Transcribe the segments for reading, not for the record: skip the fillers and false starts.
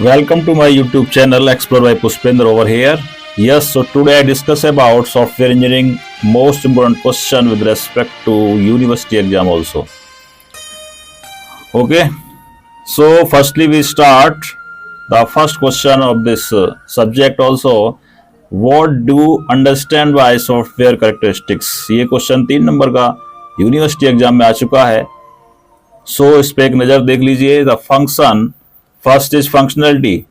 Welcome to my YouTube channel Explore by Pushpendra over here. Yes, so today I discuss about software engineering most important question with respect to university exam also. Okay, so firstly we start the first question of this subject also. What do you understand by software characteristics? ये question 3 number का university exam में आ चुका है. सो इस पे एक नजर देख लीजिए. The function first is functionality.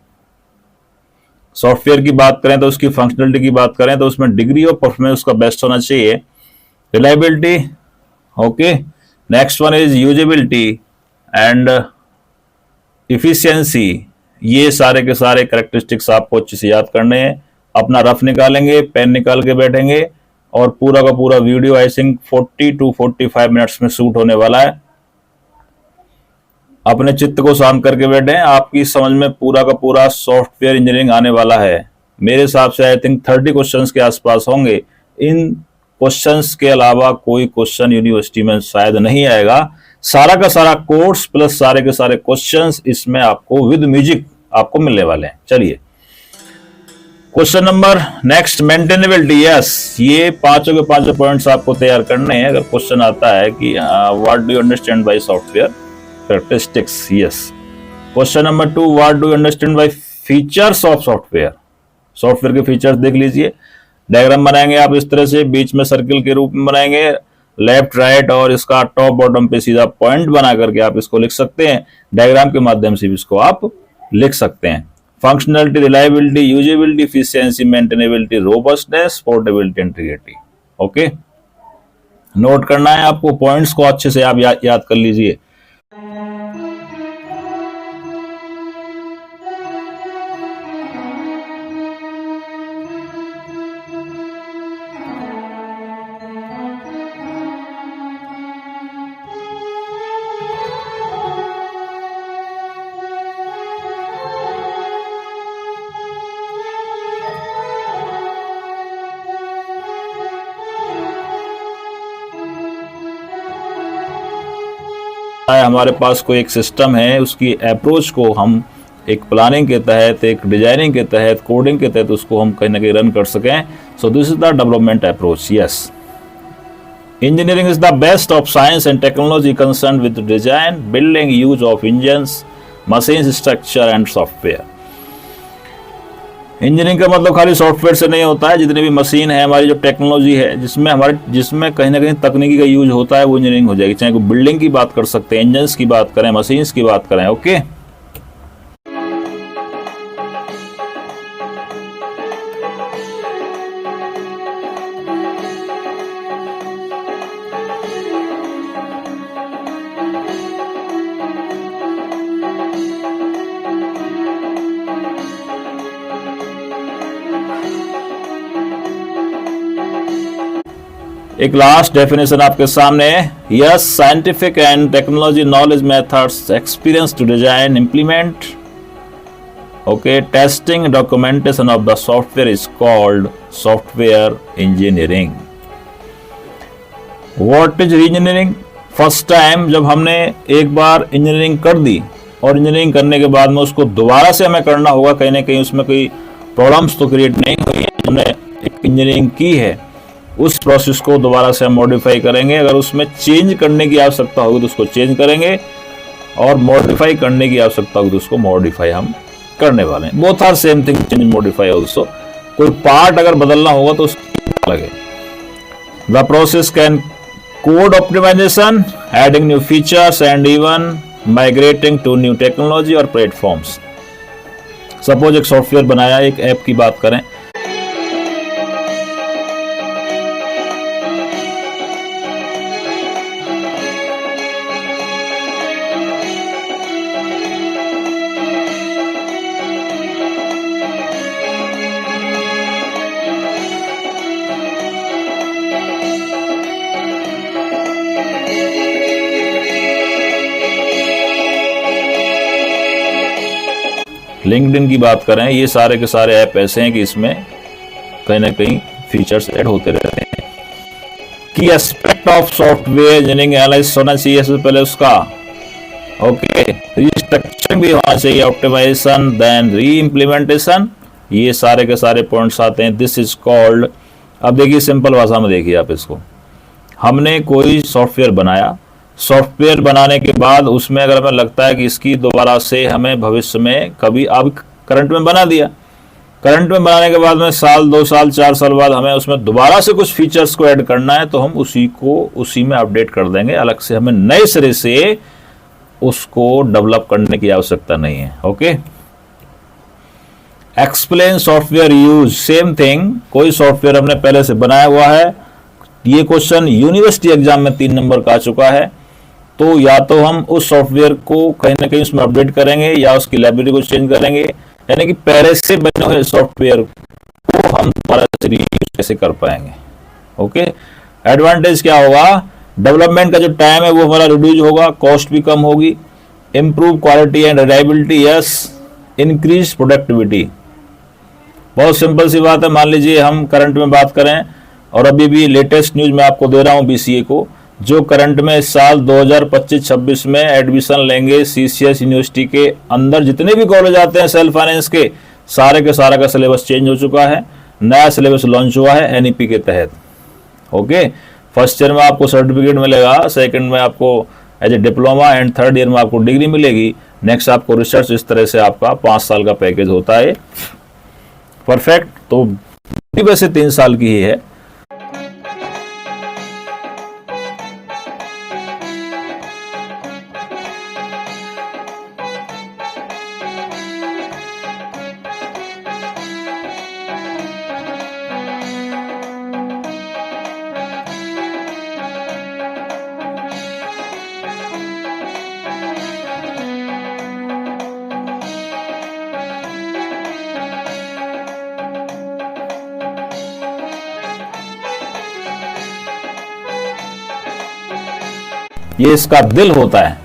Software की बात करें तो उसकी फंक्शनलिटी की बात करें तो उसमें डिग्री ऑफ परफॉर्मेंस उसका बेस्ट होना चाहिए. Reliability, okay. Next one is usability and efficiency. ये सारे के सारे कैरेक्टरिस्टिक्स आपको अच्छे से याद करने हैं. अपना रफ निकालेंगे, पेन निकाल के बैठेंगे और पूरा का पूरा video I think 40 to 45 minutes में शूट होने वाला है. अपने चित्त को शांत करके बैठे. आपकी समझ में पूरा का पूरा सॉफ्टवेयर इंजीनियरिंग आने वाला है. मेरे हिसाब से आई थिंक 30 क्वेश्चंस के आसपास होंगे. इन क्वेश्चंस के अलावा कोई क्वेश्चन यूनिवर्सिटी में शायद नहीं आएगा. सारा का सारा कोर्स प्लस सारे के सारे क्वेश्चंस इसमें आपको विद म्यूजिक आपको मिलने वाले हैं. चलिए question number next, maintainability. Yes, ये पांचों के पांचों पॉइंट्स आपको तैयार करने हैं. अगर क्वेश्चन आता है कि what do you understand by software characteristics. Yes. Question number 2, what do you understand by features of software? Software के फीचर्स देख लीजिए. डायग्राम बनाएंगे आप इस तरह से, बीच में सर्किल के रूप में बनाएंगे, लेफ्ट राइट और इसका टॉप बॉटम पे सीधा पॉइंट बना करके आप इसको लिख सकते हैं. डायग्राम के माध्यम से भी इसको आप लिख सकते हैं. Functionality, reliability, usability, efficiency, maintainability, robustness, portability, integrity. Okay, note करना है आपको. पॉइंट्स को अच्छे से आप याद कर लीजिए. हमारे पास कोई एक सिस्टम है, उसकी अप्रोच को हम एक प्लानिंग के तहत, एक डिजाइनिंग के तहत, कोडिंग के तहत उसको हम कहीं ना कहीं रन कर सकें. So this is the development approach. Yes, engineering is the best of science and technology concern with design, building, use of engines, machine structure and software. Engineering का मतलब खाली सॉफ्टवेयर से नहीं होता है. जितनी भी मशीन है, हमारी जो टेक्नोलॉजी है, जिसमें कहीं ना कहीं तकनीकी का यूज होता है, वो इंजीनियरिंग हो जाएगी. चाहे कोई बिल्डिंग की बात कर सकते हैं, इंजन्स की बात करें, मशीन्स की बात करें. ओके, एक लास्ट डेफिनेशन आपके सामने है. Yes, scientific and technology knowledge methods, experience to design, implement, okay, testing, documentation of the software is called software engineering. What is engineering? First time जब हमने एक बार इंजीनियरिंग कर दी और इंजीनियरिंग करने के बाद में उसको दोबारा से हमें करना होगा, कहीं ना कहीं उसमें कोई प्रॉब्लम्स तो क्रिएट नहीं हुई है. हमने एक इंजीनियरिंग की है, उस प्रोसेस को दोबारा से हम मॉडिफाई करेंगे. अगर उसमें चेंज करने की आवश्यकता होगी तो उसको चेंज करेंगे और मॉडिफाई करने की आवश्यकता होगी तो उसको मॉडिफाई हम करने वाले हैं. Both are same thing, change modify also. कोई पार्ट अगर बदलना होगा तो उसको लगे. The process can code optimization, adding new features and even migrating to new technology और प्लेटफॉर्म्स. सपोज एक सॉफ्टवेयर बनाया, एक ऐप की बात करें. लिंक्डइन की बात करें, ये सारे के सारे ऐप ऐसे हैं कि इसमें कहीं ना कहीं फीचर्स ऐड होते रहते हैं. की aspect of software engineering analysis होना चाहिए सबसे पहले उसका. ओके, रिस्ट्रक्चरिंग भी होना चाहिए, ऑप्टिमाइजेशन, देन री इम्प्लीमेंटेशन, ये सारे के सारे पॉइंट्स आते हैं। दिस इज कॉल्ड, अब देखिए सिंपल भाषा में देखिए आप इसको, हमने कोई सॉफ्टवेयर बनाया, सॉफ्टवेयर बनाने के बाद उसमें अगर हमें लगता है कि इसकी दोबारा से हमें भविष्य में कभी, अब करंट में बना दिया, करंट में बनाने के बाद में साल 2 साल 4 साल बाद हमें उसमें दोबारा से कुछ फीचर्स को ऐड करना है, तो हम उसी में अपडेट कर देंगे, अलग से हमें नए सिरे से उसको डेवलप करने की आवश्यकता नहीं है। Okay, explain software use, same thing, कोई सॉफ्टवेयर हमने पहले से बनाया हुआ है, ये क्वेश्चन यूनिवर्सिटी एग्जाम में 3 नंबर का आ चुका है, तो या तो हम उस सॉफ्टवेयर को कहीं ना कहीं उसमें अपडेट करेंगे या उसकी लाइब्रेरी को चेंज करेंगे, यानी कि पहले से बने हुए सॉफ्टवेयर को हम दोबारा से रीयूज कैसे कर पाएंगे। ओके, एडवांटेज क्या होगा, डेवलपमेंट का जो टाइम है वो हमारा रिड्यूस होगा, कॉस्ट भी कम होगी, improve quality and reliability, yes, increase productivity. बहुत सिंपल सी बात है, मान लीजिए हम करंट में बात करें, और अभी भी लेटेस्ट न्यूज मैं आपको दे रहा हूं बीसीए को, जो करंट में इस साल 2025-26 में एडमिशन लेंगे सीसीएस यूनिवर्सिटी के अंदर जितने भी कॉलेज आते हैं सेल्फ फाइनेंस के, सारे के सारा का सिलेबस चेंज हो चुका है, नया सिलेबस लॉन्च हुआ है एनईपी के तहत। ओके, फर्स्ट ईयर में आपको सर्टिफिकेट मिलेगा, सेकंड में आपको as a diploma, and third year में आपको डिग्री मिलेगी, नेक्स्ट आपको रिसर्च, इस तरह से आपका 5 साल का पैकेज होता है। परफेक्ट, तो वैसे 3 साल की ही है। ये इसका दिल होता है।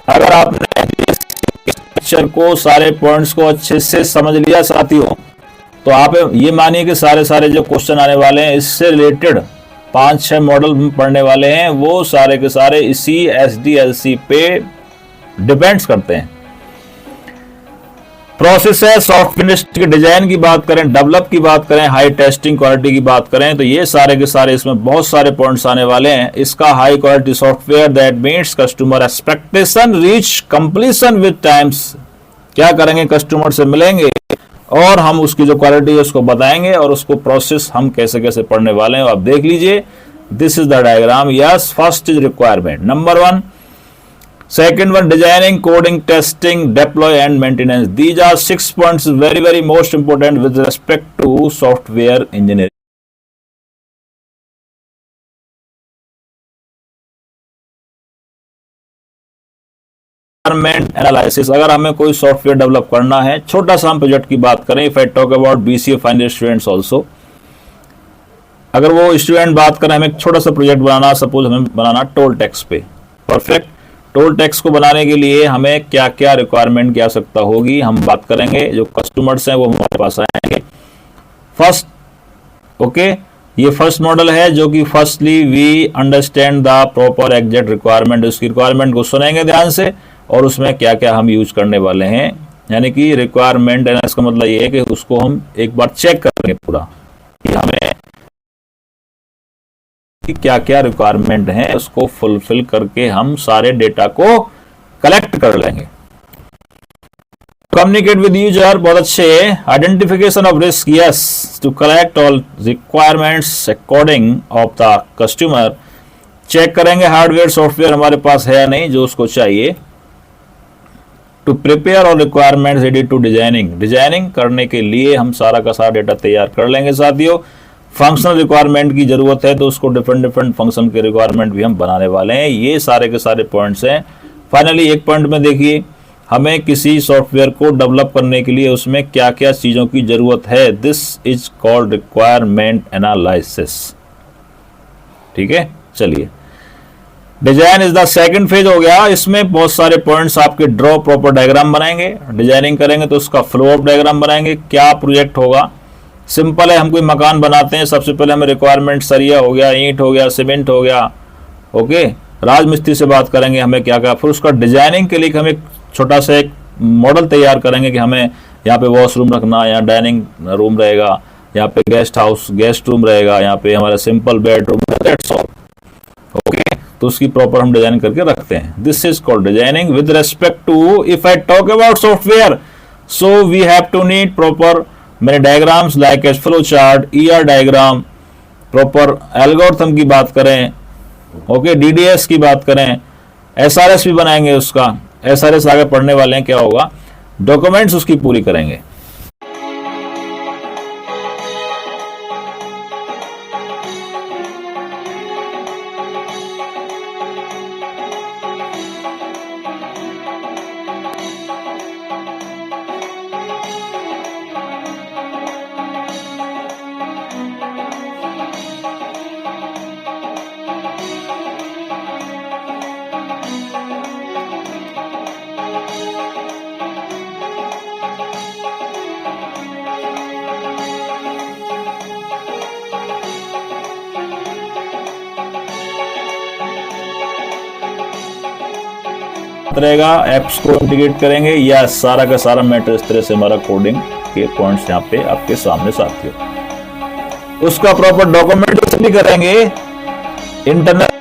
अगर आपने पिक्चर को, सारे पॉइंट्स को अच्छे से समझ लिया साथियों, तो आप ये मानिए कि सारे जो क्वेश्चन आने वाले हैं इससे रिलेटेड 5-6 मॉडल पढ़ने वाले हैं, वो सारे के सारे इसी एसडीएलसी पे डिपेंड्स करते हैं। प्रोसेस है, सॉफ्टवेयर के डिजाइन की बात करें, डेवलप की बात करें, हाई टेस्टिंग क्वालिटी की बात करें, तो ये सारे के सारे इसमें बहुत सारे पॉइंट्स आने वाले हैं। इसका high quality software that meets customer expectation reach completion with times, क्या करेंगे, कस्टमर से मिलेंगे और हम उसकी जो क्वालिटी है उसको बताएंगे और उसको प्रोसेस हम कैसे कैसे पढ़ने वाले हैं, आप देख लीजिए। This is the diagram. Yes, first is requirement, number 1, second one designing, coding, testing, deploy and maintenance. These are 6 points very most important with respect to software engineering. Requirement analysis, अगर हमें कोई सॉफ्टवेयर डेवलप करना है, छोटा सा हम project की बात करें, if I talk about BCA final students also, अगर वो स्टूडेंट बात करें हमें एक छोटा सा प्रोजेक्ट बनाना, सपोज हमें बनाना टोल टैक्स पे, परफेक्ट, टोल टैक्स को बनाने के लिए हमें क्या क्या रिक्वायरमेंट की आवश्यकता होगी, हम बात करेंगे। जो कस्टमर्स हैं वो हमारे पास आएंगे। फर्स्ट, ओके, ये फर्स्ट मॉडल है जो कि firstly we understand the proper exact requirement, उसकी रिक्वायरमेंट को सुनेंगे ध्यान से और उसमें क्या क्या हम यूज करने वाले हैं, यानी कि रिक्वायरमेंट एनालिसिस का मतलब ये है कि उसको हम एक बार चेक करेंगे पूरा कि हमें क्या क्या रिक्वायरमेंट है, उसको फुलफिल करके हम सारे डेटा को कलेक्ट कर लेंगे। कम्युनिकेट विद यूजर, बहुत अच्छे। Identification of risk, yes, to collect all requirements according of the customer, check करेंगे हार्डवेयर सॉफ्टवेयर हमारे पास है या नहीं जो उसको चाहिए। टू प्रिपेयर और requirement ready to designing, designing करने के लिए हम सारा का सारा डेटा तैयार कर लेंगे साथियों। फंक्शनल रिक्वायरमेंट की जरूरत है तो उसको डिफरेंट फंक्शन के रिक्वायरमेंट भी हम बनाने वाले हैं। ये सारे के सारे पॉइंट्स हैं। फाइनली एक पॉइंट में देखिए, हमें किसी सॉफ्टवेयर को डेवलप करने के लिए उसमें क्या क्या चीजों की जरूरत है, this is called requirement analysis. ठीक है, चलिए, design is the second phase हो गया। इसमें बहुत सारे पॉइंट्स आपके ड्रॉ प्रॉपर डायग्राम बनाएंगे, डिजाइनिंग करेंगे तो उसका फ्लो ऑफ डायग्राम बनाएंगे, क्या प्रोजेक्ट होगा। सिंपल है, हम कोई मकान बनाते हैं, सबसे पहले हमें रिक्वायरमेंट सरिया हो गया, ईंट हो गया, सीमेंट हो गया, ओके, राजमिस्त्री से बात करेंगे हमें क्या क्या, फिर उसका डिजाइनिंग के लिए हम एक छोटा सा एक मॉडल तैयार करेंगे कि हमें यहाँ पे वॉशरूम रखना, यहाँ डाइनिंग रूम रहेगा, यहाँ पे गेस्ट रूम रहेगा, यहाँ पे हमारा simple bedroom, that's all. Okay, तो उसकी प्रॉपर हम डिजाइन करके रखते हैं। This is called designing. With respect to if I talk about software, so we have to need proper many diagrams like as flow chart, ER diagram, proper algorithm की बात करें, okay, DDS की बात करें, SRS भी बनाएंगे उसका। SRS आगे पढ़ने वाले हैं क्या होगा, डॉक्यूमेंट्स उसकी पूरी करेंगे। रहेगा एप्स को इंटीग्रेट करेंगे, या सारा का सारा मैटर इस तरह से हमारा कोडिंग के पॉइंट्स यहाँ पे आपके सामने साथियों। उसका प्रॉपर डॉक्यूमेंटेशन भी करेंगे, इंटरनेट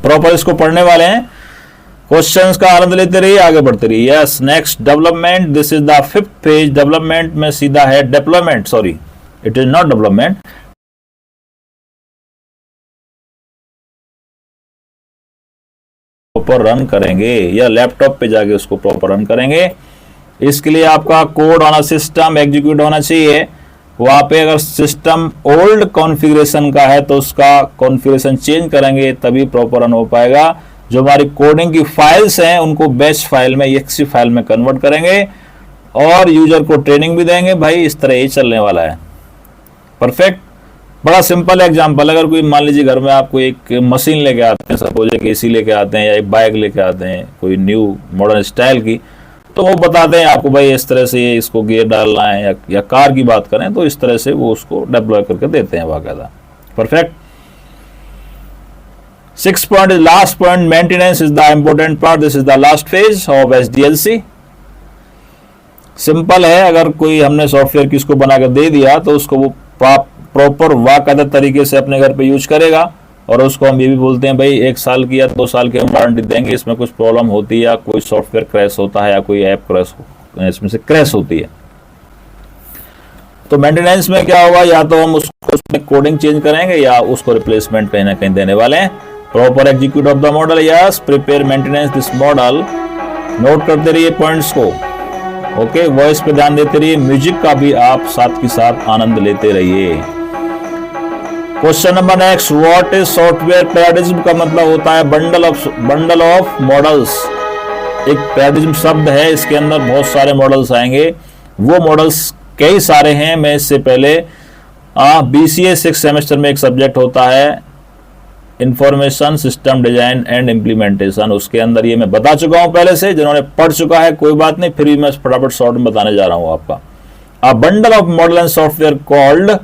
प्रॉपर इसको पढ़ने वाले हैं। क्वेश्चंस का आनंद लेते रहिए, आगे बढ़ते रहिए। Yes, next development, this is the 5th page. Development में सीधा है deployment, sorry it is not development. Proper run करेंगे या लैपटॉप पे जाके उसको प्रॉपर रन करेंगे। इसके लिए आपका कोड ऑन सिस्टम एग्जीक्यूट होना चाहिए। वहां पे अगर सिस्टम ओल्ड कॉन्फ़िगरेशन का है तो उसका कॉन्फ़िगरेशन चेंज करेंगे तभी प्रॉपर रन हो पाएगा। जो हमारी कोडिंग की फाइल्स हैं उनको बैच फाइल में, exe फाइल में कन्वर्ट करेंगे और यूजर को ट्रेनिंग भी देंगे। भाई इस तरह ये चलने वाला है। परफेक्ट। बड़ा सिंपल एग्जांपल, अगर कोई मान लीजिए घर में आपको एक मशीन लेके आते हैं, सपोज एक AC लेके आते हैं या एक बाइक लेके आते हैं कोई न्यू मॉडर्न स्टाइल की, तो वो बताते हैं आपको भाई इस तरह से इसको गियर डालना है, या कार की बात करें तो इस तरह से वो उसको डिप्लॉय करके देते हैं बाकायदा। Perfect. 6th point is last point, maintenance is the important part. This is the last phase of SDLC। Simple है, अगर कोई हमने सॉफ्टवेयर किसको बनाकर दे दिया तो उसको वो प्रॉपर वाकायदा तरीके से अपने घर पे यूज करेगा, और उसको हम ये भी बोलते हैं भाई 1 साल की या 2 साल की हम वारंटी देंगे। इसमें कुछ प्रॉब्लम होती है या कोई सॉफ्टवेयर क्रैश होता है या कोई ऐप क्रैश, इसमें से क्रैश होती है, तो मेंटेनेंस में क्या होगा, या तो हम उसको उसमें कोडिंग चेंज करेंगे या उसको रिप्लेसमेंट कहीं ना कहीं देने वाले हैं। Proper execute of the model, yes, prepare maintenance this model. Note करते रहिए पॉइंट्स को, ओके। वॉइस पे ध्यान देते रहिए, म्यूजिक का भी आप साथ के साथ आनंद लेते रहिए। Question number next, what is software paradigm? का मतलब होता है बंडल ऑफ मॉडल्स। एक पैराडिज्म शब्द है, इसके अंदर बहुत सारे मॉडल्स आएंगे। वो मॉडल्स कई सारे हैं। मैं इससे पहले BCA 6th सेमेस्टर में एक सब्जेक्ट होता है information system design and implementation, उसके अंदर ये मैं बता चुका हूं पहले से। जिन्होंने पढ़ चुका है कोई बात नहीं, फिर भी मैं फटाफट शॉर्ट में बताने जा रहा हूं आपका। A bundle of model and software called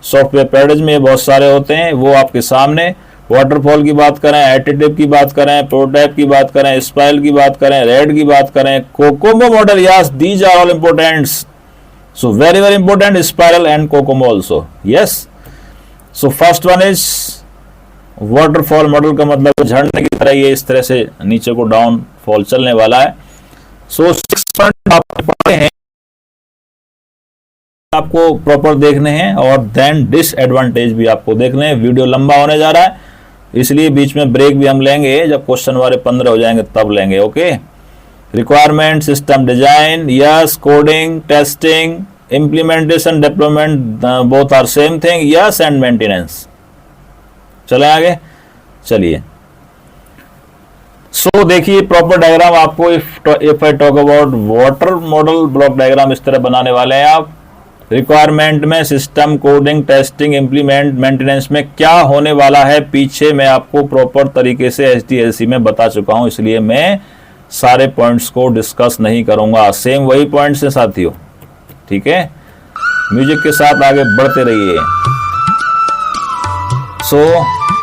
software paradigm में बहुत सारे होते हैं, वो आपके सामने। वाटरफॉल की बात करें, एडिटिव की बात करें, प्रोटोटाइप की बात करें, स्पाइरल की बात करें, रेड की बात करें, COCOMO model, yes, these are all important. So very very important, spiral and COCOMO also, yes. So first one is waterfall model, का मतलब झरने की तरह ये इस तरह से नीचे को डाउन फॉल चलने वाला है। सो 6 पॉइंट आप पढ़े हैं, आपको प्रॉपर देखने हैं, और देन डिसएडवांटेज भी आपको देखने हैं। वीडियो लंबा होने जा रहा है इसलिए बीच में ब्रेक भी हम लेंगे, जब क्वेश्चन वाले 15 हो जाएंगे तब लेंगे, okay. Requirement, system design, yes, coding, testing, implementation, development, both are same thing, yes, and maintenance. चले आगे, चलिए। सो देखिए प्रॉपर डायग्राम आपको if I talk about water model block diagram इस तरह बनाने वाले हैं आप। रिक्वायरमेंट में system, coding, testing, implement, maintenance में क्या होने वाला है पीछे मैं आपको प्रॉपर तरीके से एचडीएलसी में बता चुका हूं, इसलिए मैं सारे पॉइंट्स को डिस्कस नहीं करूंगा। सेम वही पॉइंट्स हैं साथियों, ठीक है। म्यूजिक के साथ आगे बढ़ते रहिए। So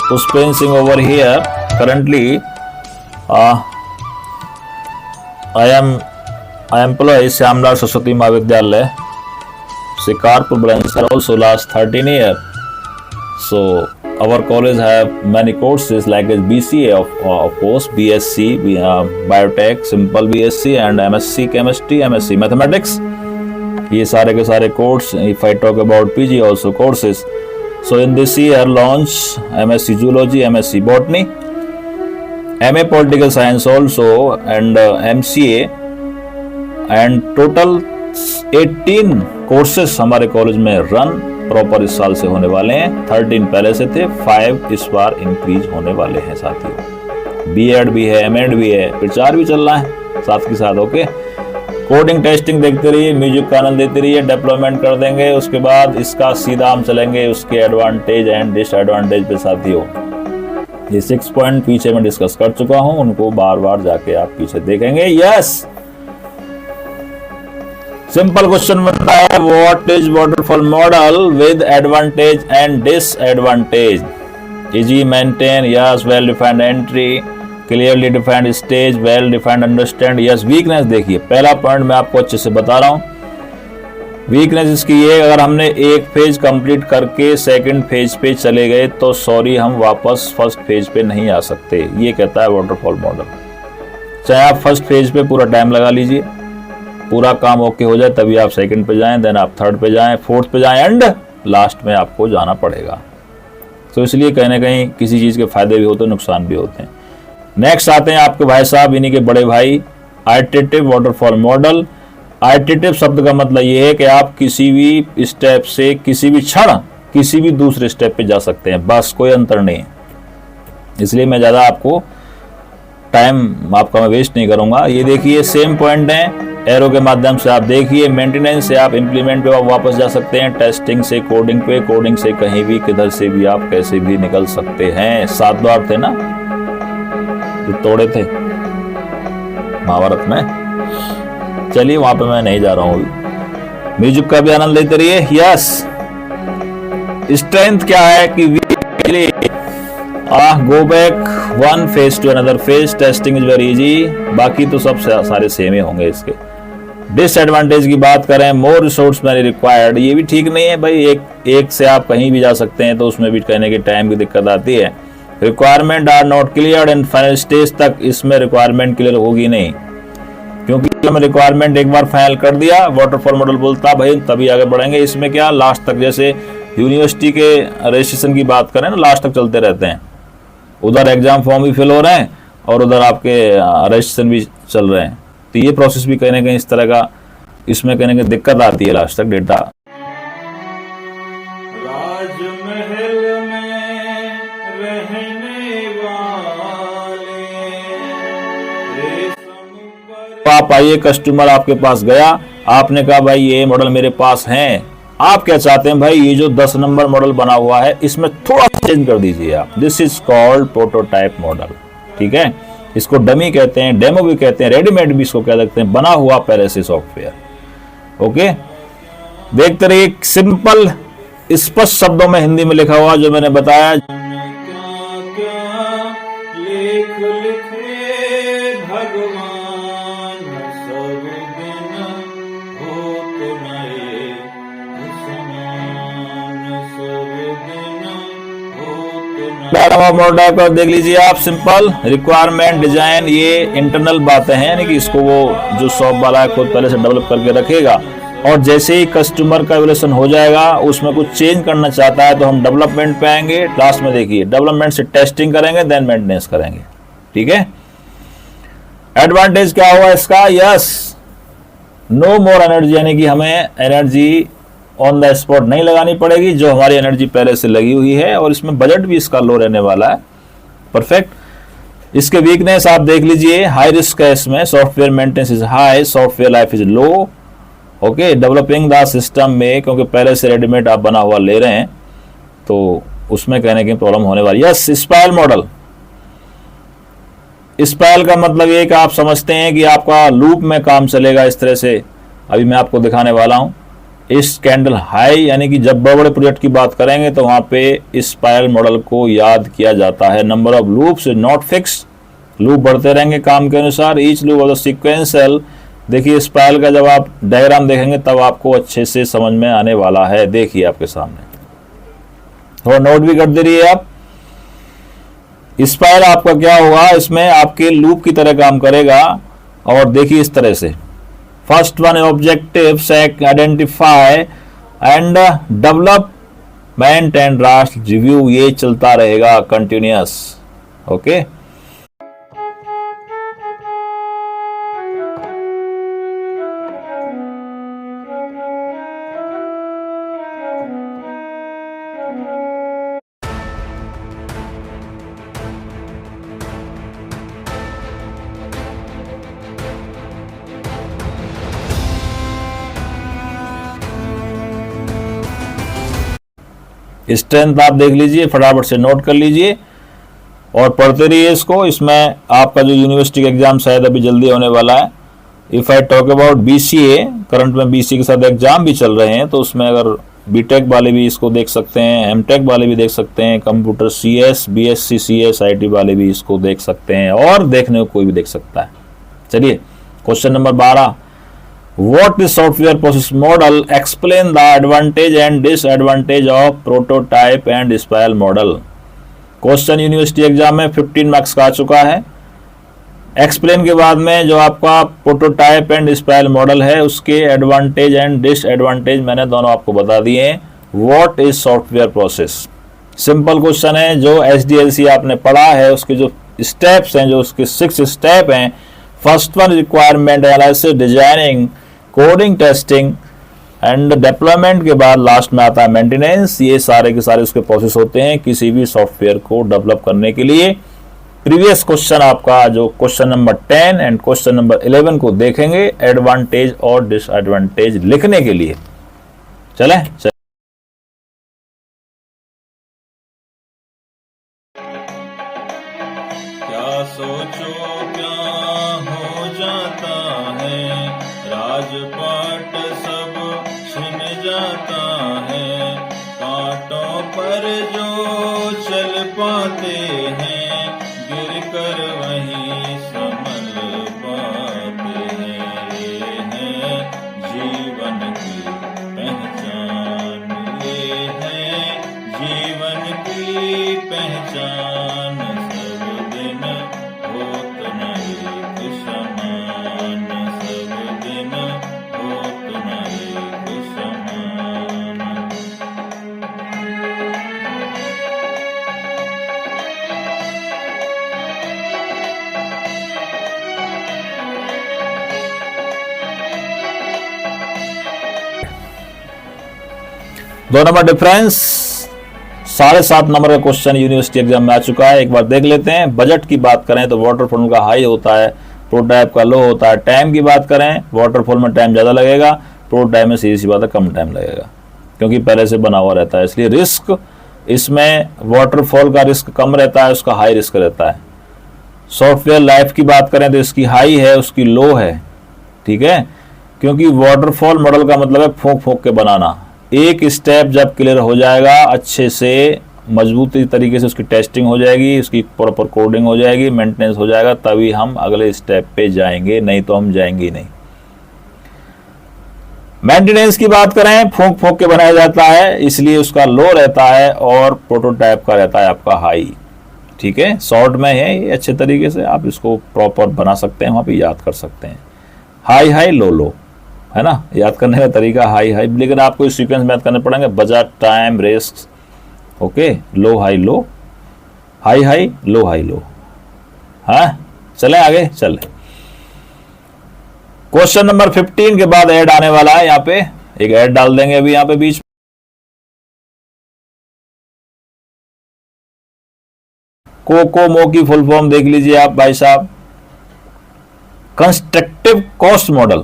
Pushpen Singh over here currently I employ Shyamlal Saraswati Mahavidyalaya, Shikarpur, Bulandshahr, also last 13 years. So our college have many courses like BCA of course, BSc, Biotech, Simple BSc and MSc Chemistry, MSc Mathematics. ये सारे के सारे course. If I talk about PG also courses. So in this year launch MSc Zoology, MSc Botany, MA Political Science also and MCA and total 18 courses हमारे college में run proper इस साल से होने वाले हैं। 13 पहले से थे, 5 इस बार इंक्रीज होने वाले हैं साथियों। बीएड भी है, एमएड भी है, प्रचार भी चल रहा है साथ के साथ। ओके, कोडिंग टेस्टिंग देखते रहिए, म्यूजिक का आनंद देते रहिए, डेवलपमेंट कर देंगे। उसके बाद इसका सीधा हम चलेंगे उसके एडवांटेज एंड डिसएडवांटेज पे साथियों। ये 6 पॉइंट पीछे में डिस्कस कर चुका हूं, उनको बार बार जाके आप पीछे देखेंगे। यस, सिंपल क्वेश्चन बनता है, what is waterfall model with advantage and disadvantage? Easy maintain, yes, well defined entry, clearly defined stage, well defined understand, yes. Weakness देखिए, पहला पॉइंट मैं आपको अच्छे से बता रहा हूं। वीकनेस इसकी ये, अगर हमने एक फेज कंप्लीट करके सेकंड फेज पे चले गए तो सॉरी हम वापस फर्स्ट फेज पे नहीं आ सकते, ये कहता है वाटरफॉल मॉडल। चाहे आप फर्स्ट फेज पे पूरा टाइम लगा लीजिए, पूरा काम ओके हो जाए, तभी आप सेकंड पे जाएं, देन आप थर्ड पे जाएं, फोर्थ पे जाएं, एंड लास्ट में आपको जाना पड़ेगा। तो इसलिए कहीं ना कहीं किसी चीज के फायदे भी होते हैं, नुकसान भी होते हैं। नेक्स्ट आते हैं आपके भाई साहब, इन्हीं के बड़े भाई, आइटरेटिव वाटरफॉल मॉडल। आइटरेटिव शब्द का मतलब ये है कि आप किसी भी स्टेप से किसी भी क्षण किसी भी दूसरे स्टेप पे जा सकते हैं, बस कोई अंतर नहीं है। इसलिए मैं ज्यादा आपको टाइम आपका मैं वेस्ट नहीं करूंगा। ये देखिए सेम पॉइंट है, एरो के माध्यम से आप देखिए। मेंटेनेंस से आप इंप्लीमेंट पे वापस जा सकते हैं, टेस्टिंग से कोडिंग पे, कोडिंग से कहीं भी किधर से भी आप कैसे भी निकल सकते हैं। 7 द्वार थे ना जो तोड़े थे महाभारत में, चलिए वहां पे मैं नहीं जा रहा हूं। म्यूजिक का भी आनंद लेते रहिए। यस, स्ट्रेंथ क्या है कि go back one phase two another phase, testing is very easy, बाकी तो सब सारे सेम ही होंगे इसके। डिसएडवांटेज की बात करें, मोर रिसोर्स मैनी रिक्वायर्ड, ये भी ठीक नहीं है भाई। एक से आप कहीं भी जा सकते हैं तो उसमें भी कहने की टाइम की दिक्कत आती है। Requirement are not clear in final stage तक, इसमें रिक्वायरमेंट क्लियर होगी नहीं, क्योंकि हमने रिक्वायरमेंट एक बार फाइनल कर दिया, वाटरफॉल मॉडल बोलता भाई तभी आगे बढ़ेंगे। इसमें क्या लास्ट तक, जैसे यूनिवर्सिटी के रजिस्ट्रेशन की बात करें ना, लास्ट तक चलते रहते हैं। उधर एग्जाम फॉर्म भी फिल हो रहे हैं और उधर आपके रजिस्ट्रेशन भी चल रहे हैं, तो ये प्रोसेस भी कहीं ना कहीं इस तरह का, इसमें कहीं ना कहीं दिक्कत आती है लास्ट तक डेटा। आप आइए, कस्टमर आपके पास गया, आपने कहा भाई ये मॉडल मेरे पास है, आप क्या चाहते हैं भाई ये जो 10 नंबर मॉडल बना हुआ है इसमें थोड़ा चेंज कर दीजिए आप। This is called prototype model, ठीक है। इसको डमी कहते हैं, डेमो भी कहते हैं, रेडीमेड भी इसको कह सकते हैं, बना हुआ पहले से सॉफ्टवेयर। ओके, देखते रहिए, सिंपल स्पष्ट शब्दों में हिंदी में लिखा हुआ जो मैंने बताया। मॉडल को देख लीजिए आप, सिंपल रिक्वायरमेंट डिजाइन, ये इंटरनल बातें हैं, यानी कि इसको वो जो शॉप वाला है खुद पहले से डेवलप करके रखेगा, और जैसे ही कस्टमर का इवैल्यूएशन हो जाएगा उसमें कुछ चेंज करना चाहता है तो हम डेवलपमेंट पे आएंगे। लास्ट में देखिए डेवलपमेंट से टेस्टिंग करेंगे, देन मेंटेनेंस करेंगे, ठीक है। एडवांटेज क्या होगा इसका? यस, नो मोर एनर्जी, यानी कि हमें एनर्जी ऑन द स्पॉट नहीं लगानी पड़ेगी, जो हमारी एनर्जी पहले से लगी हुई है, और इसमें बजट भी इसका लो रहने वाला है। परफेक्ट। इसके वीकनेस आप देख लीजिए, हाई रिस्क है इसमें, software maintenance is high, software life is low. Okay, developing the system में, क्योंकि पहले से रेडीमेड आप बना हुआ ले रहे हैं तो उसमें कहने की प्रॉब्लम होने वाली। Yes, spiral model. स्पाइरल का मतलब ये कि आप समझते हैं कि आपका लूप में काम चलेगा इस तरह से। अभी मैं आपको दिखाने वाला हूं। इस कैंडल हाई, यानी कि जब बड़े बड़े प्रोजेक्ट की बात करेंगे तो वहां पे स्पाइरल मॉडल को याद किया जाता है। Number of loops is not fix, loop बढ़ते रहेंगे काम के अनुसार। Each loop of the sequential, देखिए स्पाइरल का जब आप डायग्राम देखेंगे तब आपको अच्छे से समझ में आने वाला है। देखिए आपके सामने, थोड़ा नोट भी कर दे रही है आप। स्पाइरल आपका क्या होगा, इसमें आपके लूप की तरह काम करेगा। और देखिए इस तरह से, फर्स्ट वन ऑब्जेक्टिव सेक identify and development and last review, ये चलता रहेगा कंटिन्यूअस। ओके, स्ट्रेंथ आप देख लीजिए, फटाफट से नोट कर लीजिए और पढ़ते रहिए इसको। इसमें आपका जो यूनिवर्सिटी का एग्जाम शायद अभी जल्दी होने वाला है। If I talk about BCA, current में बीसीए के साथ एग्जाम भी चल रहे हैं, तो उसमें अगर बीटेक वाले भी इसको देख सकते हैं, एमटेक वाले भी देख सकते हैं, computer CS, BSc CS, IT वाले भी इसको देख सकते हैं, और देखने को कोई भी देख सकता है। चलिए question number 12, What is software process model? Explain the advantage and disadvantage of prototype and spiral model. Question university exam में 15 मार्क्स का आ चुका है। एक्सप्लेन के बाद में जो आपका प्रोटोटाइप एंड स्पाइरल मॉडल है उसके एडवांटेज एंड डिसएडवांटेज मैंने दोनों आपको बता दिए हैं। What is software process? Simple question है, जो एसडीएलसी आपने पढ़ा है उसके जो स्टेप्स हैं, जो उसके 6 स्टेप हैं। First one requirement analysis, designing, coding, testing and deployment के बाद लास्ट में आता है मेंटेनेंस। ये सारे के सारे उसके प्रोसेस होते हैं किसी भी सॉफ्टवेयर को डेवलप करने के लिए। प्रीवियस क्वेश्चन आपका जो question number 10 and question number 11 को देखेंगे एडवांटेज और डिसएडवांटेज लिखने के लिए। चलें क्या सोचो क्या हो जाता है, राजपाट सब छिन जाता है। कांटों पर जो चल पाते हैं, गिर कर वहीं संभल पाते हैं। ये है जीवन की पहचान, ये है जीवन की पहचान। सब दिन होत न एक समान, सब दिन होत न एक समान। दो नंबर डिफरेंस, 7.5 नंबर का क्वेश्चन यूनिवर्सिटी एग्जाम में आ चुका है, एक बार देख लेते हैं। बजट की बात करें तो वाटरफॉल का हाई होता है, प्रोटोटाइप का लो होता है। टाइम की बात करें, वाटरफॉल में टाइम ज़्यादा लगेगा, प्रोटोटाइप में सीधी सी बात है कम टाइम लगेगा, क्योंकि पहले से बना हुआ रहता है। इसलिए रिस्क इसमें वाटरफॉल का रिस्क कम रहता है, उसका हाई रिस्क रहता है। सॉफ्टवेयर लाइफ की बात करें तो इसकी हाई है, उसकी लो है, ठीक है। क्योंकि वाटरफॉल मॉडल का मतलब है फूंक फूंक के बनाना। एक स्टेप जब क्लियर हो जाएगा, अच्छे से मजबूती तरीके से उसकी टेस्टिंग हो जाएगी, उसकी प्रॉपर कोडिंग हो जाएगी, मेंटेनेंस हो जाएगा, तभी हम अगले स्टेप पे जाएंगे, नहीं तो हम जाएंगे नहीं। मेंटेनेंस की बात करें, फूंक फूंक के बनाया जाता है, इसलिए उसका लो रहता है और प्रोटोटाइप का रहता है आपका हाई, ठीक है। शॉर्ट में है ये, अच्छे तरीके से आप इसको प्रॉपर बना सकते हैं, वहां पे याद कर सकते हैं। हाई हाई लो लो, है ना, याद करने का तरीका हाई हाई, लेकिन आपको इस सीक्वेंस में याद करने पड़ेंगे। Budget, time, risk, okay, low high low, high high low high low. हाँ, चले आगे चले। क्वेश्चन नंबर 15 के बाद ऐड आने वाला है, यहाँ पे एक ऐड डाल देंगे अभी यहाँ पे बीच। कोकोमो की फुल फॉर्म देख लीजिए आप भाई साहब, कंस्ट्रक्टिव कॉस्ट मॉडल।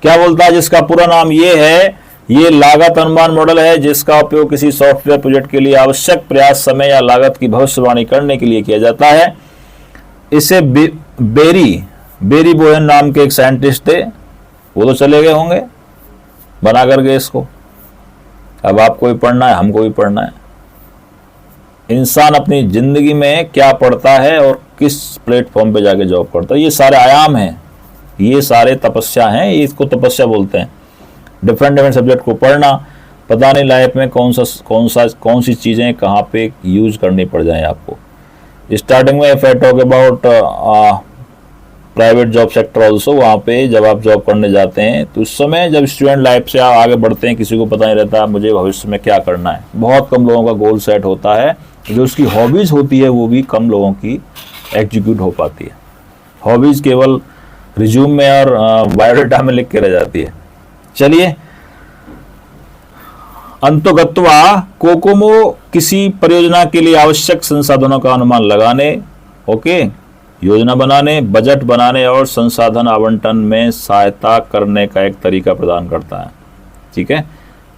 क्या बोलता है, जिसका पूरा नाम ये है, ये लागत अनुमान मॉडल है जिसका उपयोग किसी सॉफ्टवेयर प्रोजेक्ट के लिए आवश्यक प्रयास, समय या लागत की भविष्यवाणी करने के लिए किया जाता है। इसे बेरी बोहेन नाम के एक साइंटिस्ट थे, वो तो चले गए होंगे बना करके इसको। अब आपको भी पढ़ना है, हमको भी पढ़ना है। इंसान अपनी जिंदगी में क्या पढ़ता है और किस प्लेटफॉर्म पे जाके जॉब करता है, ये सारे आयाम हैं, ये सारे तपस्या हैं, इसको तपस्या बोलते हैं। डिफरेंट सब्जेक्ट को पढ़ना, पता नहीं लाइफ में कौन सी चीज़ें कहाँ पे यूज करनी पड़ जाए आपको। स्टार्टिंग में if I talk about private job sector also, वहाँ पे जब आप जॉब करने जाते हैं तो उस समय जब स्टूडेंट लाइफ से आप आगे बढ़ते हैं, किसी को पता नहीं रहता मुझे भविष्य में क्या करना है। बहुत कम लोगों का गोल सेट होता है, जो उसकी हॉबीज़ होती है वो भी कम लोगों की एग्जीक्यूट हो पाती है। हॉबीज़ केवल रिज्यूम में और बायोडाटा में लिख के रह जाती है। चलिए, अंतोगत्वा कोकोमो किसी परियोजना के लिए आवश्यक संसाधनों का अनुमान लगाने, ओके, योजना बनाने, बजट बनाने और संसाधन आवंटन में सहायता करने का एक तरीका प्रदान करता है। ठीक है,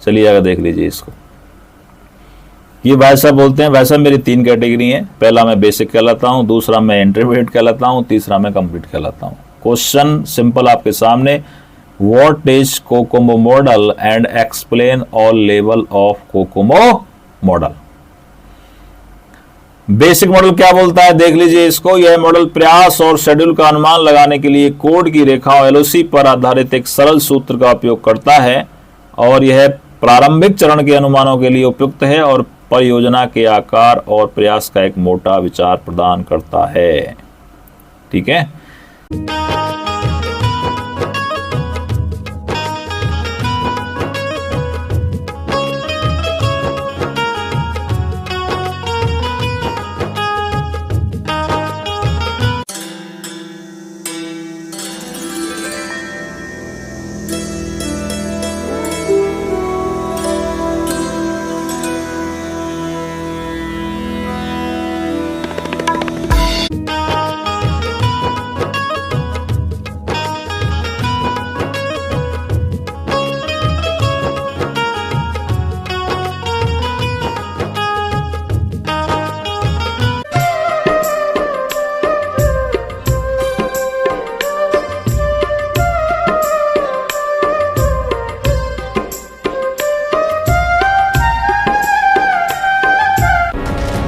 चलिए आगे देख लीजिए इसको। ये भाई साहब बोलते हैं, भाई साहब मेरी 3 कैटेगरी हैं, पहला मैं बेसिक कहलाता हूँ, दूसरा मैं इंटरमीडिएट कहलाता हूँ, तीसरा मैं कंप्लीट कहलाता हूँ। क्वेश्चन सिंपल आपके सामने, what is Kokomo model and explain all level of Kokomo model. Basic model क्या बोलता है, देख लीजिए इसको। यह मॉडल प्रयास और शेड्यूल का अनुमान लगाने के लिए कोड की रेखाओं एलओसी पर आधारित एक सरल सूत्र का उपयोग करता है और यह प्रारंभिक चरण के अनुमानों के लिए उपयुक्त है और परियोजना के आकार और प्रयास का एक मोटा विचार प्रदान करता है। ठीक है,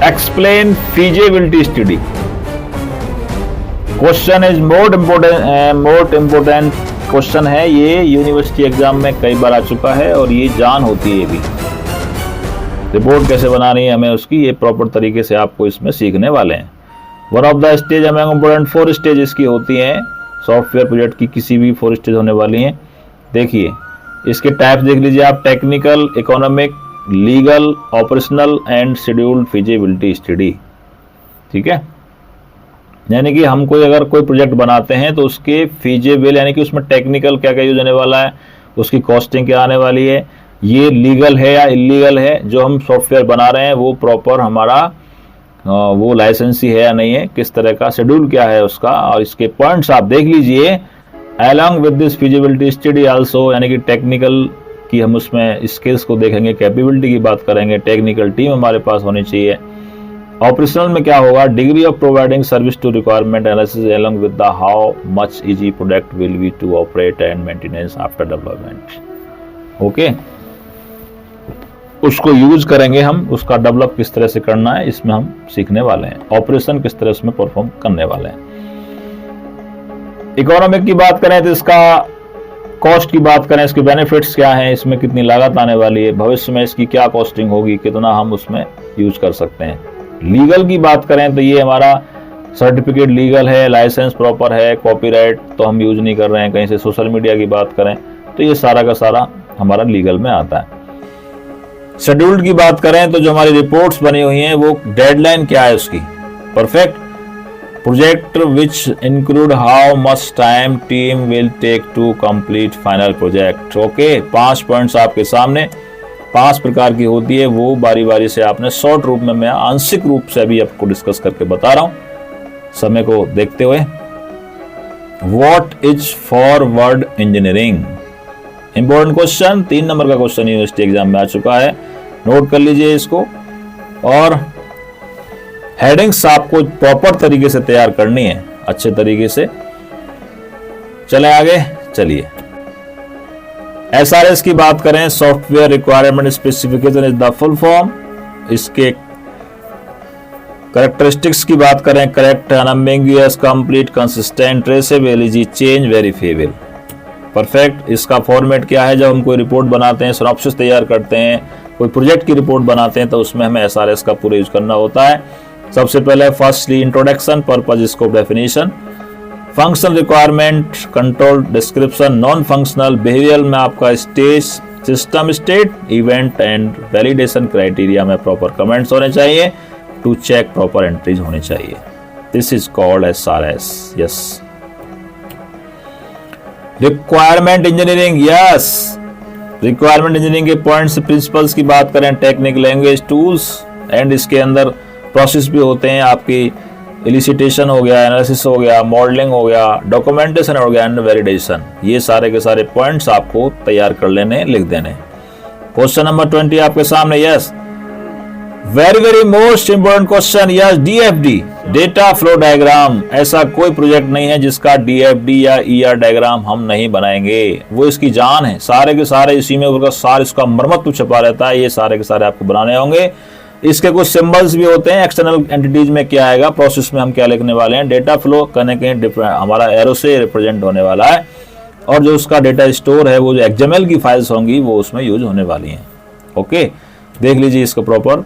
explain feasibility study. Question is most important question है, ये यूनिवर्सिटी एग्जाम में कई बार आ चुका है और ये जान होती है भी। रिपोर्ट कैसे बनानी है हमें उसकी, ये प्रॉपर तरीके से आपको इसमें सीखने वाले हैं। One of the stage among important 4 stage इसकी होती हैं, सॉफ्टवेयर प्रोजेक्ट की किसी भी 4 स्टेज होने वाली हैं। देखिए इसके टाइप्स देख लीजिए आप, technical, economic, legal, operational and scheduled feasibility study. ठीक है, यानी कि हम अगर कोई प्रोजेक्ट बनाते हैं तो उसके फीजिबल यानी कि उसमें टेक्निकल क्या क्या यूज होने वाला है, उसकी कॉस्टिंग क्या आने वाली है, ये लीगल है या इलीगल है, जो हम सॉफ्टवेयर बना रहे हैं वो प्रॉपर हमारा वो लाइसेंसी है या नहीं है, किस तरह का शेड्यूल क्या है उसका, और इसके पॉइंट्स आप देख लीजिए। Along with this feasibility study also, यानी कि टेक्निकल कि हम उसमें स्किल्स को देखेंगे, कैपेबिलिटी की बात करेंगे, टेक्निकल टीम हमारे पास होनी चाहिए। ऑपरेशनल में क्या होगा, degree of providing service to requirement analysis along with the how much easy product will be to operate and maintenance after development. Okay, उसको यूज करेंगे हम, उसका डेवलप किस तरह से करना है इसमें हम सीखने वाले हैं, ऑपरेशन किस तरह उसमें परफॉर्म करने वाले हैं। इकोनॉमिक की बात करें तो इसका कॉस्ट की बात करें, इसके बेनिफिट्स क्या हैं, इसमें कितनी लागत आने वाली है, भविष्य में इसकी क्या कॉस्टिंग होगी, कितना हम उसमें यूज कर सकते हैं। लीगल की बात करें तो ये हमारा सर्टिफिकेट लीगल है, लाइसेंस प्रॉपर है, कॉपीराइट तो हम यूज नहीं कर रहे हैं कहीं से। सोशल मीडिया की बात करें तो ये सारा का सारा हमारा लीगल में आता है। शेड्यूल्ड की बात करें तो जो हमारी रिपोर्ट्स बनी हुई हैं वो डेडलाइन क्या है उसकी, perfect. Project which include how much time team will take to complete final project. Okay, 5 points आपके सामने, 5 प्रकार की होती है, वो बारी बारी से आपने शॉर्ट रूप में, मैं आंशिक रूप से अभी आपको डिस्कस करके बता रहा हूं समय को देखते हुए। What is forward engineering, important question, 3 number का क्वेश्चन यूनिवर्सिटी एग्जाम में आ चुका है, नोट कर लीजिए इसको। और हेडिंग्स आपको प्रॉपर तरीके से तैयार करनी है, अच्छे तरीके से। चले आगे, चलिए। SRS की बात करें, software requirement specification is the full form. इसके कैरेक्टरिस्टिक्स की बात करें, correct, unambiguous, complete, consistent, traceable, easy, change, verifiable, perfect. इसका फॉर्मेट क्या है, जब हम कोई रिपोर्ट बनाते हैं, सिनॉप्सिस तैयार करते हैं, कोई प्रोजेक्ट की रिपोर्ट बनाते हैं, तो उसमें हमें SRS का पूरा यूज करना होता है। सबसे पहले firstly introduction, purpose, scope, definition, functional requirement, control, description, non functional, behaviour में आपका stage, system state, event and validation criteria में प्रॉपर कमेंट्स होने चाहिए, टू चेक प्रॉपर एंट्रीज होने चाहिए। This is called SRS। Yes, requirement engineering, yes, requirement engineering के points, principles की बात करें, टेक्निक, लैंग्वेज, टूल्स एंड इसके अंदर प्रोसेस भी होते हैं आपकी, एलिसिटेशन हो गया, एनालिसिस हो गया, मॉडलिंग हो गया, डॉक्यूमेंटेशन हो गया एंड वैलिडेशन। ये सारे के सारे पॉइंट्स आपको तैयार कर लेने, लिख देने। क्वेश्चन नंबर 20 आपके सामने, yes, very very most important question, yes, DFD, data flow diagram. ऐसा कोई प्रोजेक्ट नहीं है जिसका DFD या ER डायग्राम हम नहीं बनाएंगे, वो इसकी जान है। सारे के सारे इसी में सारा इसका मर्मत्व छुपा रहता है, ये सारे के सारे आपको बनाने होंगे। इसके कुछ सिंबल्स भी होते हैं, एक्सटर्नल एंटिटीज में क्या आएगा, प्रोसेस में हम क्या लिखने वाले हैं, डेटा फ्लो कहीं कहीं हमारा एरो से रिप्रेजेंट होने वाला है, और जो उसका डेटा स्टोर है, वो जो XML की फाइल्स होंगी वो उसमें यूज होने वाली हैं। ओके, देख लीजिए इसको प्रॉपर।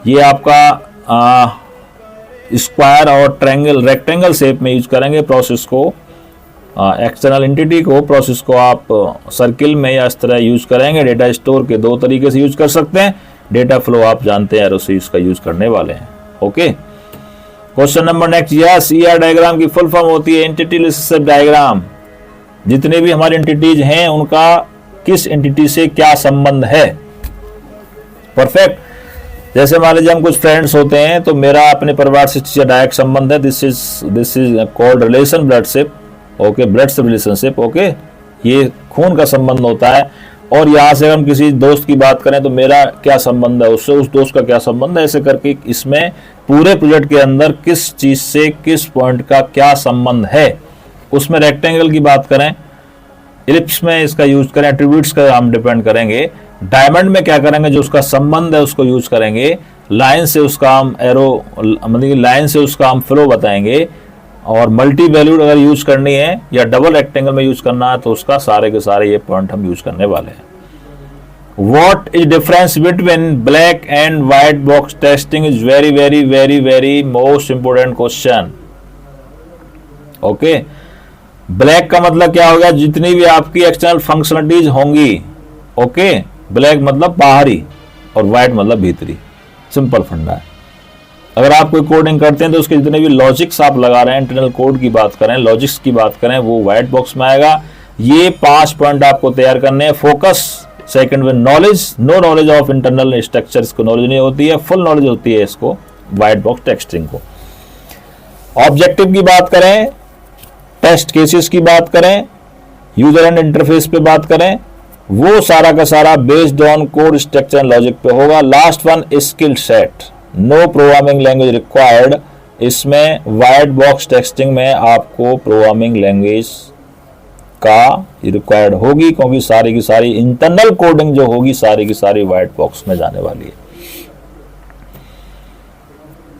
ये आपका स्क्वायर और ट्रायंगल, रेक्टेंगल शेप में यूज करेंगे प्रोसेस को, एक्सटर्नल एंटिटी को, प्रोसेस को आप सर्किल में या इस तरह यूज करेंगे। डेटा स्टोर के 2 तरीके से यूज कर सकते हैं, डेटा फ्लो आप जानते हैं, एरो से इसका यूज करने वाले हैं। Okay, question number next, yes, ER diagram की फुल फॉर्म होती है एंटिटी रिलेशनशिप डायग्राम। जितने भी हमारी एंटिटीज हैं उनका किस एंटिटी से क्या संबंध है, परफेक्ट। जैसे मान लीजिए हम कुछ फ्रेंड्स होते हैं, तो मेरा अपने परिवार से डायरेक्ट संबंध है, this is called relation bloodship. Okay, bloodship relationship. Okay, ये खून का संबंध होता है। और यहाँ से हम किसी दोस्त की बात करें तो मेरा क्या संबंध है उससे, उस दोस्त का क्या संबंध है, ऐसे करके इसमें पूरे प्रोजेक्ट के अंदर किस चीज से किस पॉइंट का क्या संबंध है। उसमें रेक्टेंगल की बात करें, इलिप्स में इसका यूज करें, एट्रीब्यूट्स का हम डिपेंड करेंगे। डायमंड में क्या करेंगे, जो उसका संबंध है उसको यूज करेंगे। लाइन से उसका हम एरो, मतलब लाइन से उसका हम फ्लो बताएंगे। और मल्टी वैल्यूड अगर यूज करनी है या डबल रेक्टेंगल में यूज करना है तो उसका सारे के सारे ये पॉइंट हम यूज करने वाले हैं। What is difference between black and white box testing is very very very very most important question. Okay, black का मतलब क्या होगा, जितनी भी आपकी एक्सटर्नल फंक्शनलिटीज होंगी। ओके, ब्लैक मतलब बाहरी और व्हाइट मतलब भीतरी, सिंपल फंडा है। अगर आप कोई कोडिंग करते हैं तो उसके जितने भी लॉजिक्स आप लगा रहे हैं, इंटरनल कोड की बात करें, लॉजिक्स की बात करें, वो व्हाइट बॉक्स में आएगा। ये 5 पॉइंट आपको तैयार करने हैं। फोकस, सेकंड में knowledge, no knowledge of internal structures को नॉलेज नहीं होती है, फुल नॉलेज होती है इसको व्हाइट बॉक्स टेस्टिंग को। ऑब्जेक्टिव की बात करें, टेस्ट केसेस की बात करें, यूजर एंड इंटरफेस पे बात करें, वो सारा का सारा based on code structure and logic पे होगा। Last one skill set, no programming language required. इसमें व्हाइट बॉक्स टेस्टिंग में आपको प्रोग्रामिंग लैंग्वेज का रिक्वायर्ड होगी, क्योंकि सारी की सारी इंटरनल कोडिंग जो होगी सारी की सारी व्हाइट बॉक्स में जाने वाली है।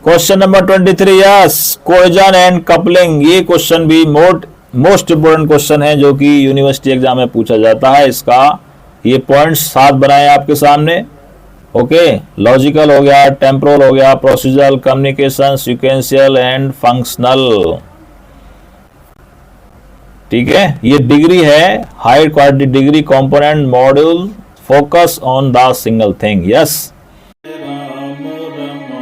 Question number 23, yes, cohesion and coupling. ये क्वेश्चन भी मोस्ट इंपोर्टेंट क्वेश्चन है जो कि यूनिवर्सिटी एग्जाम में पूछा जाता है। इसका ये पॉइंट्स 7 बनाए आपके सामने। ओके, लॉजिकल हो गया, टेम्पोरल हो गया, procedural, communication, sequential and functional. ठीक है, ये डिग्री है, high quality degree, component, module, focus on the single thing. Yes, Ram रम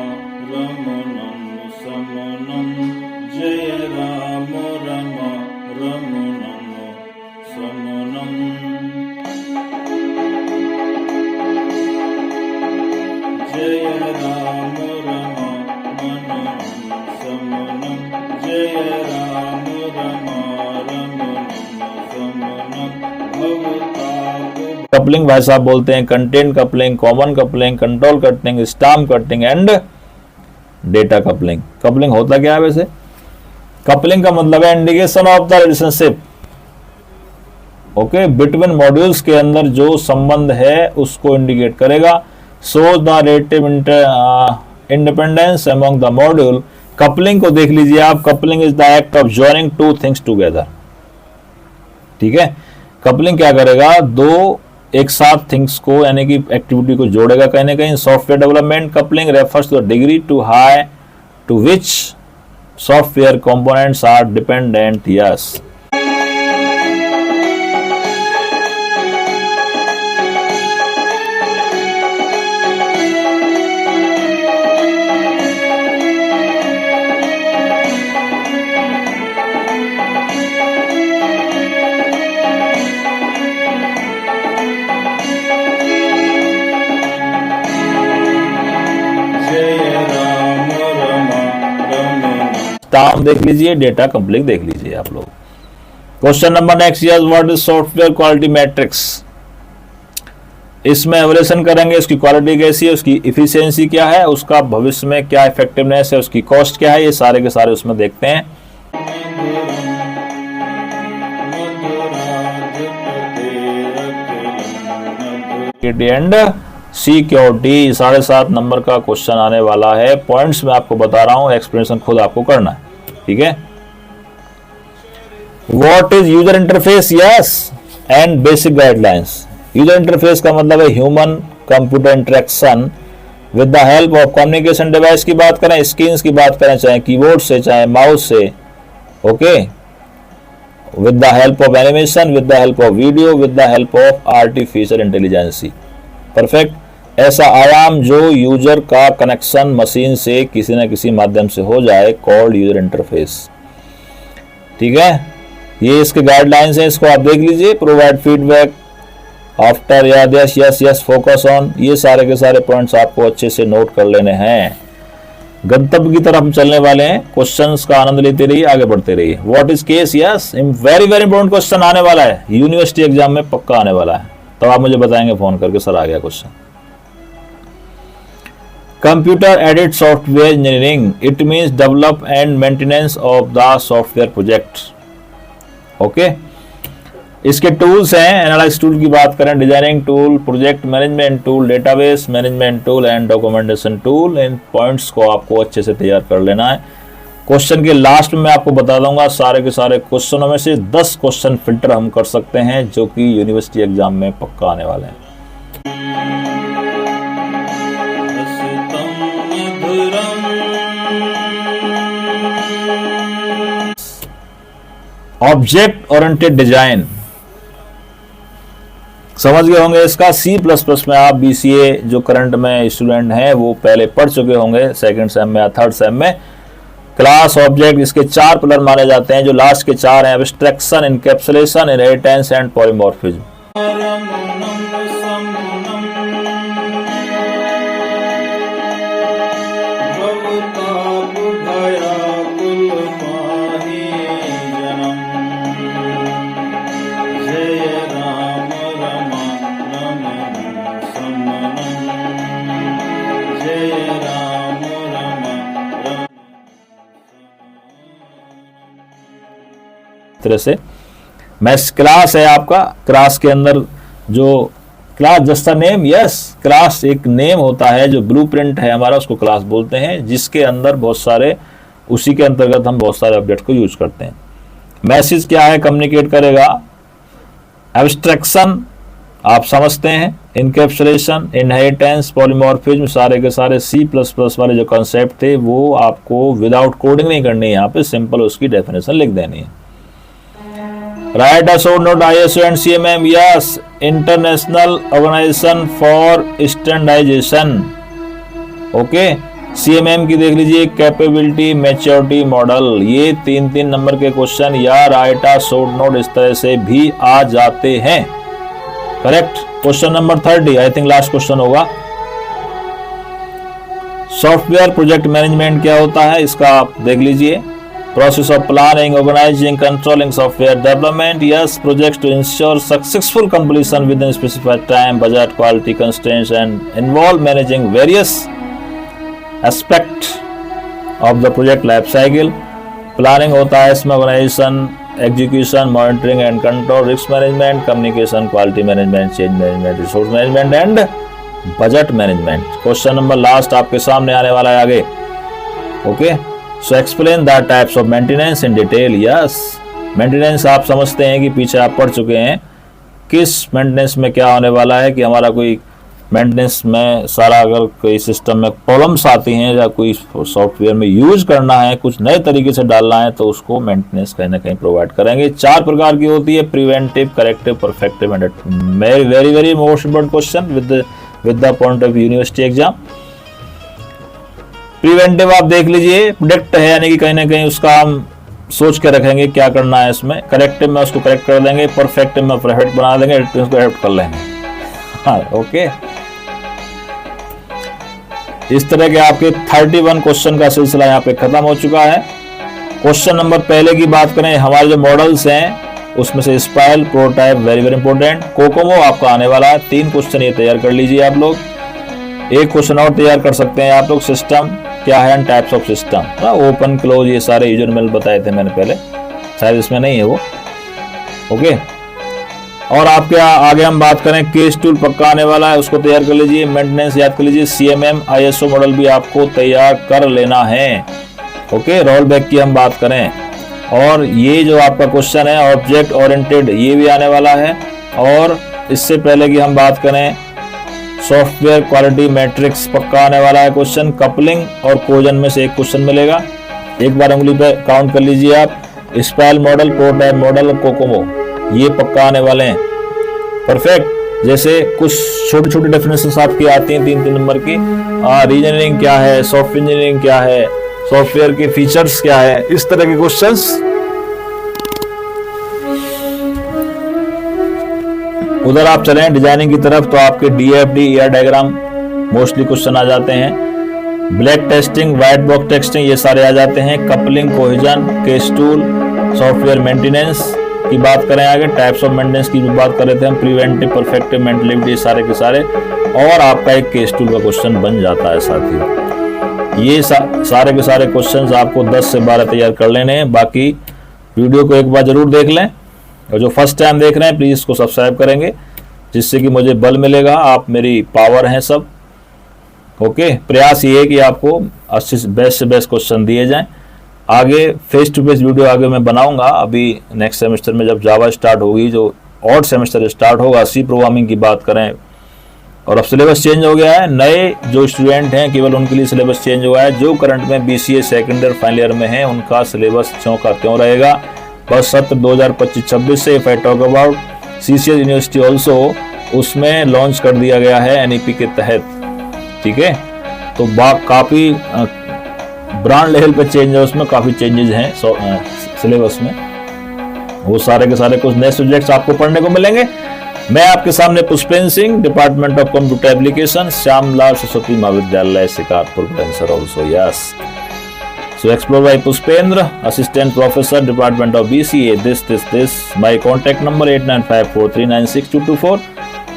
रमणं समनं जय राम रमारमणं समनं भवताप। कपलिंग भाई साहब बोलते हैं content coupling, common coupling, control coupling, stamp coupling and data coupling. Coupling होता क्या है वैसे? कपलिंग का मतलब है indication of the relationship okay between modules के अंदर जो संबंध है उसको इंडिकेट करेगा। So the relative independence among the module. Coupling को देख लीजिए आप, coupling is the act of joining two things together. ठीक है, कपलिंग क्या करेगा? दो एक साथ थिंग्स को यानी कि एक्टिविटी को जोड़ेगा कहीं ना कहीं। Software development coupling refers to the degree to high to which software components are dependent. Yes, stamp देख लीजिए, डेटा कपलिंग देख लीजिए आप लोग। Question number next, yes what is software quality metrics. इसमें एवल्यूशन करेंगे, उसकी क्वालिटी कैसी है, उसकी इफिशियंसी क्या है, उसका भविष्य में क्या इफेक्टिवनेस है, उसकी कॉस्ट क्या है, ये सारे के सारे उसमें देखते हैं। एंड सिक्योरिटी 7.5 नंबर का क्वेश्चन आने वाला है। पॉइंट्स मैं आपको बता रहा हूं, एक्सप्लेनेशन खुद आपको करना है। ठीक है, what is user interface. Yes, and basic guidelines. User interface का मतलब है human computer interaction with the help of communication device की बात करें, स्क्रीन की बात करें, चाहे कीबोर्ड से चाहे माउस से। Okay, with the help of animation, with the help of video, with the help of artificial intelligence. Perfect, ऐसा आयाम जो यूजर का कनेक्शन मशीन से किसी न किसी माध्यम से हो जाए, कॉल्ड यूजर इंटरफेस। ठीक है, ये इसके गाइडलाइंस हैं, इसको आप देख लीजिए। प्रोवाइड फीडबैक आफ्टर, याद, yes yes yes, focus on. ये सारे के सारे पॉइंट्स आपको अच्छे से नोट कर लेने हैं। गंतव्य की तरफ हम चलने वाले हैं। क्वेश्चंस का आनंद लेते रहिए, आगे बढ़ते रहिए। What is case. Yes, very very important question आने वाला है, यूनिवर्सिटी एग्जाम में पक्का आने वाला है। तो आप मुझे बताएंगे फोन करके, सर आ गया question. Computer aided software engineering, it means develop and maintenance of the software project. Okay, इसके टूल्स हैं, एनालाइज टूल की बात करें, designing tool, project management tool, database management tool and documentation tool. In points को आपको अच्छे से तैयार कर लेना है। क्वेश्चन के लास्ट में मैं आपको बता दूंगा सारे के सारे क्वेश्चनों में से 10 क्वेश्चन फिल्टर हम कर सकते हैं जो कि यूनिवर्सिटी एग्जाम में पक्का आने वाले हैं। ऑब्जेक्ट ओरिएंटेड डिजाइन समझ गए होंगे इसका। C++ में आप BCA जो करंट में स्टूडेंट हैं वो पहले पढ़ चुके होंगे, सेकंड सेम में या थर्ड सेम में। क्लास ऑब्जेक्ट इसके 4 पिलर माने जाते हैं, जो लास्ट के 4 हैं, abstraction, encapsulation, inheritance and polymorphism. तरह से मैथ्स क्लास है आपका, क्लास के अंदर जो class just name, yes, class एक नेम होता है, जो ब्लूप्रिंट है हमारा उसको क्लास बोलते हैं, जिसके अंदर बहुत सारे, उसी के अंतर्गत हम बहुत सारे ऑब्जेक्ट को यूज करते हैं। मैसेज क्या है, कम्युनिकेट करेगा। एब्स्ट्रैक्शन आप समझते हैं, इनकैप्सुलेशन, इनहेरिटेंस, पॉलीमॉर्फिज्म, सारे के सारे C++ वाले जो कॉन्सेप्ट थे वो आपको विदाउट कोडिंग नहीं करनी है, यहाँ पे सिंपल उसकी डेफिनेशन लिख देनी है। Write a short note ISO and CMM, yes, international organization for standardization. Okay, CMM की देख लीजिए, कैपेबिलिटी मैच्योरिटी मॉडल। ये 3-3 नंबर के क्वेश्चन या राइट अ शॉर्ट नोट इस तरह से भी आ जाते हैं। Correct. Question number 30, I think last question होगा। सॉफ्टवेयर प्रोजेक्ट मैनेजमेंट क्या होता है, इसका आप देख लीजिए। Process of planning, organizing, controlling software development. Yes, projects to ensure successful completion within specified time, budget, quality constraints, and involve managing various aspects of the project life cycle. Planning होता है इसमें organization, execution, monitoring and control, risk management, communication, quality management, change management, resource management and budget management. Question number last आपके सामने आने वाला है आगे. Okay. So explain the types of maintenance in detail. Yes. Maintenance आप समझते हैं कि पीछे आप पढ़ चुके हैं किस मेंटेनेंस में क्या होने वाला है, कि हमारा कोई मेंटेनेंस में सारा अगर कोई सिस्टम में प्रॉब्लम्स आती हैं या कोई सॉफ्टवेयर में यूज करना है, कुछ नए तरीके से डालना है, तो उसको मेंटेनेंस कहीं ना कहीं प्रोवाइड करेंगे. 4 प्रकार की होती है, preventive, corrective, perfective and very very most important question with the point of university exam. Preventive आप देख लीजिए, प्रोडक्ट है, यानी कि कहीं ना कहीं उसका हम सोच के रखेंगे क्या करना है इसमें. करेक्टिव में उसको करेक्ट कर देंगे, परफेक्टिव में परफेक्ट बना देंगे, उसको हेल्प कर लेंगे. हाँ, ओके. इस तरह के आपके 31 क्वेश्चन का सिलसिला यहाँ पे खत्म हो चुका है. क्वेश्चन नंबर पहले की बात करें, हमारे जो मॉडल्स हैं उसमें से spiral, prototype very very important, COCOMO आपका आने वाला है. 3 क्वेश्चन ये तैयार कर लीजिए आप लोग. एक क्वेश्चन और तैयार कर सकते हैं आप लोग, सिस्टम क्या है and types of system. Open close ये सारे यूजर मेल बताए थे मैंने पहले, शायद इसमें नहीं है वो. ओके. और आपके आगे हम बात करें, केस टूल पक्का आने वाला है, उसको तैयार कर लीजिए. मेंटेनेंस याद कर लीजिए, CMM ISO मॉडल भी आपको तैयार कर लेना है. ओके. रोल बैक की हम बात करें, और ये जो आपका क्वेश्चन है ऑब्जेक्ट ओरिएंटेड, ये भी आने वाला है. और इससे पहले की हम बात करें, सॉफ्टवेयर क्वालिटी मैट्रिक्स पक्का आने वाला है क्वेश्चन. कपलिंग और कोजन में से एक क्वेश्चन मिलेगा, एक बार उंगली पे काउंट कर लीजिए आप. स्पाइल मॉडल, प्रोटोटाइप मॉडल और कोकोमो ये पक्का आने वाले हैं. परफेक्ट. जैसे कुछ छोटी छोटी डेफिनेशंस आपकी आती हैं 3-3 नंबर की. रीजनिंग क्या है, सॉफ्टवेयर इंजीनियरिंग क्या है, सॉफ्टवेयर के फीचर्स क्या है, इस तरह के क्वेश्चंस. उधर आप चलें डिजाइनिंग की तरफ, तो आपके DFD ER diagram mostly question आ जाते हैं. Black testing, white box testing ये सारे आ जाते हैं. Coupling, cohesion, case tool, software maintenance की बात करें आगे, टाइप्स ऑफ मेंटेनेंस की जो बात कर रहे थे हम, प्रिवेंटिव, परफेक्टिव, मेंटेनेबिलिटी सारे के सारे. और आपका एक केस टूल का क्वेश्चन बन जाता है साथी. ये सारे के सारे क्वेश्चंस आपको 10 से 12 तैयार कर लेने हैं. बाकी वीडियो को एक बार जरूर देख लें, और जो फर्स्ट टाइम देख रहे हैं प्लीज इसको सब्सक्राइब करेंगे, जिससे कि मुझे बल मिलेगा. आप मेरी पावर हैं सब. ओके. प्रयास ये है कि आपको अच्छे से बेस्ट क्वेश्चन दिए जाएं. आगे फेस टू फेस वीडियो आगे मैं बनाऊंगा. अभी नेक्स्ट सेमेस्टर में जब जावा स्टार्ट होगी, जो ऑड सेमेस्टर स्टार्ट होगा, सी प्रोग्रामिंग की बात करें, और अब सिलेबस चेंज हो गया है. नए जो स्टूडेंट हैं केवल उनके लिए सिलेबस चेंज हुआ है. जो करंट में BCA second year final year में है उनका सिलेबस त्यों का त्यों रहेगा. बस सत्र 2025-26 से if I talk about CCS university also, उसमें लॉन्च कर दिया गया है NEP के तहत. ठीक है. तो काफ़ी ब्रांड लेवल पे चेंज है, उसमें काफ़ी चेंजेस हैं सिलेबस में. वो सारे के सारे कुछ नए सब्जेक्ट्स आपको पढ़ने को मिलेंगे. मैं आपके सामने Pushpendra Singh, department of computer application, Shyamlal Saraswati Mahavidyalaya Shikarpur answer also. Yes. So explore by Pushpendra, Assistant Professor, Department of BCA. This. My contact number 8954396224.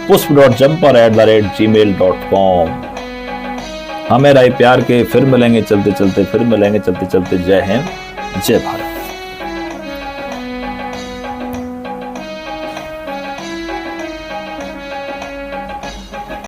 pushp.jumper@gmail.com. हमें राय प्यार के फिर मिलेंगे चलते चलते. जय हिंद, जय भारत.